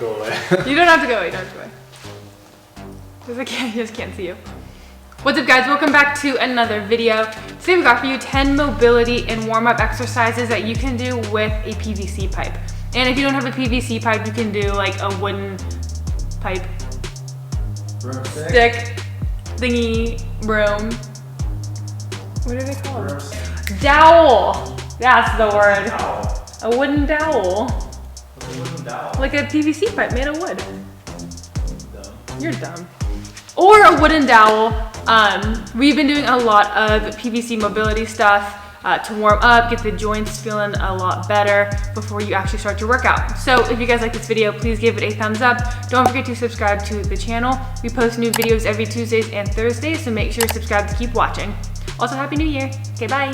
go away. You don't have to go away, don't have to go away. Because I just can't see you. What's up guys, welcome back to another video. Today we got for you 10 mobility and warm-up exercises that you can do with a PVC pipe. And if you don't have a PVC pipe, you can do like a wooden pipe. Stick, thingy, broom. What do they call it? Dowel. That's the word. Dowel. A wooden dowel. What's a wooden dowel? Like a PVC pipe made of wood. Dumb. You're dumb. Or a wooden dowel. We've been doing a lot of PVC mobility stuff to warm up, get the joints feeling a lot better before you actually start your workout. So if you guys like this video, please give it a thumbs up. Don't forget to subscribe to the channel. We post new videos every Tuesdays and Thursdays, so make sure to subscribe to keep watching. Also, Happy New Year. Okay, bye.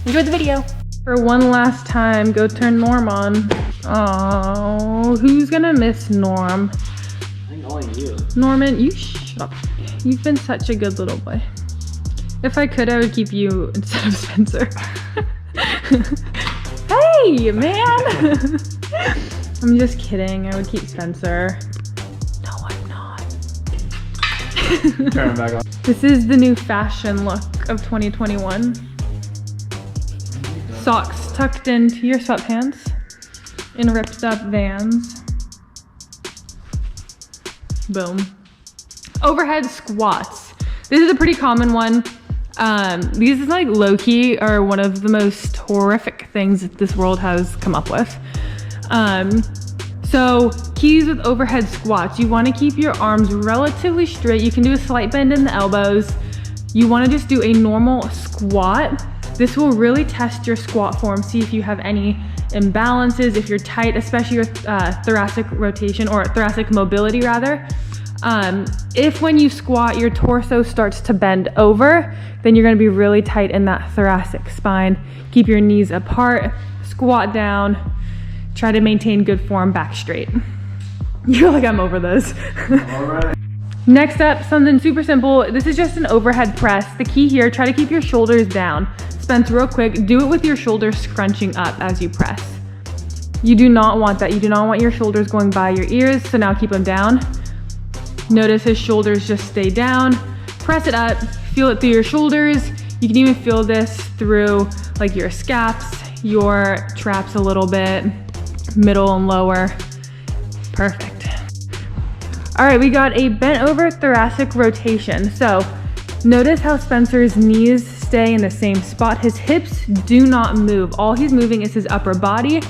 Enjoy the video. For one last time, go turn Norm on. Oh, who's gonna miss Norm? I think only you. Norman, you shut up. You've been such a good little boy. If I could, I would keep you instead of Spencer. Hey, man! I'm just kidding. I would keep Spencer. No, I'm not. Turn it back on. This is the new fashion look of 2021. Socks tucked into your sweatpants in ripped up Vans. Boom. Overhead squats. This is a pretty common one. These is like low-key are one of the most horrific things that this world has come up with. So keys with overhead squats, you want to keep your arms relatively straight. You can do a slight bend in the elbows. You want to just do a normal squat. This will really test your squat form, see if you have any imbalances, if you're tight, especially with thoracic rotation or thoracic mobility rather. If when you squat, your torso starts to bend over, then you're gonna be really tight in that thoracic spine. Keep your knees apart, squat down, try to maintain good form back straight. You're like, I'm over this. All right. Next up, something super simple. This is just an overhead press. The key here, try to keep your shoulders down. Spence, real quick, do it with your shoulders scrunching up as you press. You do not want that. You do not want your shoulders going by your ears, so now keep them down. Notice his shoulders just stay down. Press it up, feel it through your shoulders. You can even feel this through like your scaps, your traps a little bit, middle and lower. Perfect. All right, we got a bent over thoracic rotation. So notice how Spencer's knees stay in the same spot. His hips do not move. All he's moving is his upper body.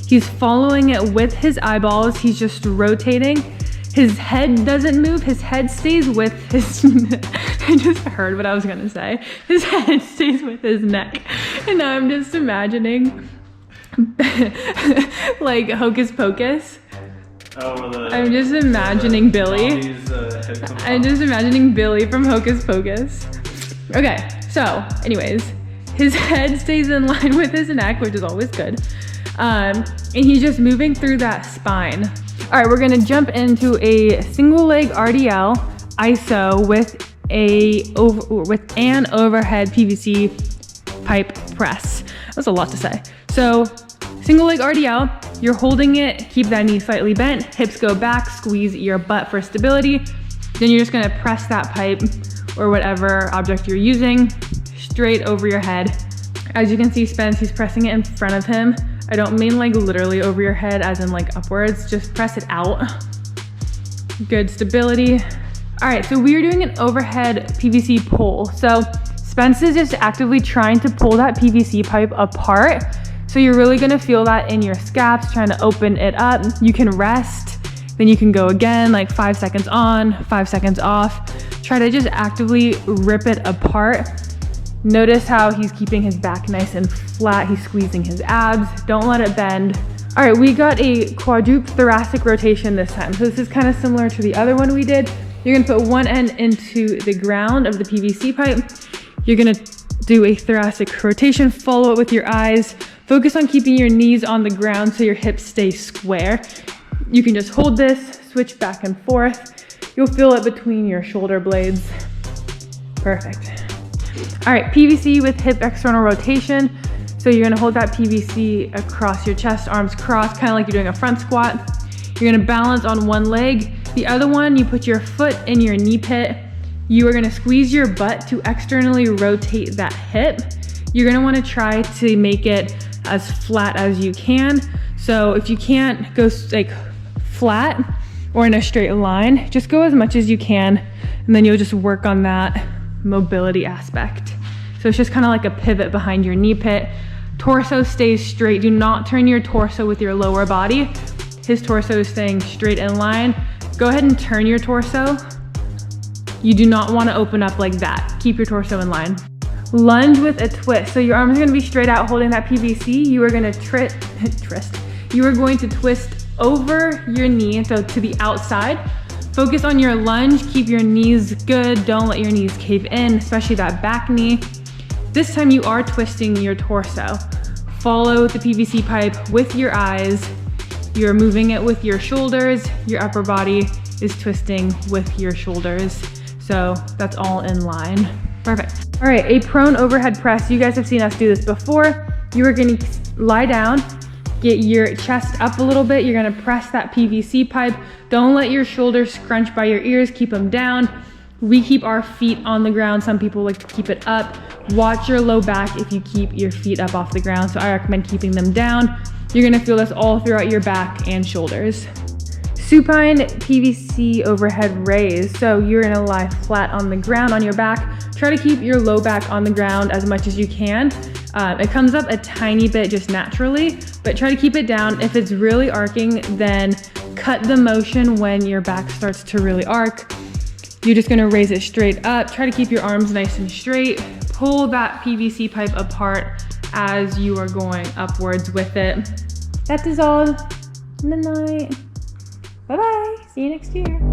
He's following it with his eyeballs. He's just rotating. His head doesn't move. His head stays with his, I just heard what I was gonna say. His head stays with his neck. And now I'm just imagining like Hocus Pocus. Oh, I'm just imagining Billy. I'm just imagining Billy from Hocus Pocus. Okay, so anyways, his head stays in line with his neck, which is always good. And he's just moving through that spine. All right, we're gonna jump into a single leg RDL ISO with an overhead PVC pipe press. That's a lot to say. So single leg RDL, you're holding it, keep that knee slightly bent, hips go back, squeeze your butt for stability. Then you're just gonna press that pipe or whatever object you're using straight over your head. As you can see, Spence, he's pressing it in front of him. I don't mean like literally over your head as in like upwards, just press it out. Good stability. All right, so we are doing an overhead PVC pull. So Spence is just actively trying to pull that PVC pipe apart. So you're really gonna feel that in your scaps, trying to open it up. You can rest, then you can go again, like 5 seconds on, 5 seconds off. Try to just actively rip it apart. Notice how he's keeping his back nice and flat. He's squeezing his abs. Don't let it bend. All right, we got a quadruple thoracic rotation this time. So this is kind of similar to the other one we did. You're gonna put one end into the ground of the PVC pipe. You're gonna do a thoracic rotation, follow it with your eyes. Focus on keeping your knees on the ground so your hips stay square. You can just hold this, switch back and forth. You'll feel it between your shoulder blades. Perfect. All right, PVC with hip external rotation. So you're gonna hold that PVC across your chest, arms crossed, kind of like you're doing a front squat. You're gonna balance on one leg. The other one, you put your foot in your knee pit. You are gonna squeeze your butt to externally rotate that hip. You're gonna wanna try to make it as flat as you can. So if you can't go like flat or in a straight line, just go as much as you can, and then you'll just work on that mobility aspect. So it's just kind of like a pivot behind your knee pit. Torso stays straight. Do not turn your torso with your lower body. His torso is staying straight in line. Go ahead and turn your torso. You do not want to open up like that. Keep your torso in line. Lunge with a twist. So your arms are going to be straight out holding that PVC. You are going to You are going to twist over your knee, so to the outside. Focus on your lunge. Keep your knees good. Don't let your knees cave in, especially that back knee. This time you are twisting your torso. Follow the PVC pipe with your eyes. You're moving it with your shoulders. Your upper body is twisting with your shoulders. So that's all in line. Perfect. All right, a prone overhead press. You guys have seen us do this before. You are gonna lie down, get your chest up a little bit. You're gonna press that PVC pipe. Don't let your shoulders scrunch by your ears, keep them down. We keep our feet on the ground. Some people like to keep it up. Watch your low back if you keep your feet up off the ground. So I recommend keeping them down. You're gonna feel this all throughout your back and shoulders. Supine PVC overhead raise. So you're gonna lie flat on the ground on your back. Try to keep your low back on the ground as much as you can. It comes up a tiny bit just naturally, but try to keep it down. If it's really arcing, then cut the motion when your back starts to really arc. You're just gonna raise it straight up. Try to keep your arms nice and straight. Pull that PVC pipe apart as you are going upwards with it. That is all. Midnight. Bye-bye. See you next year.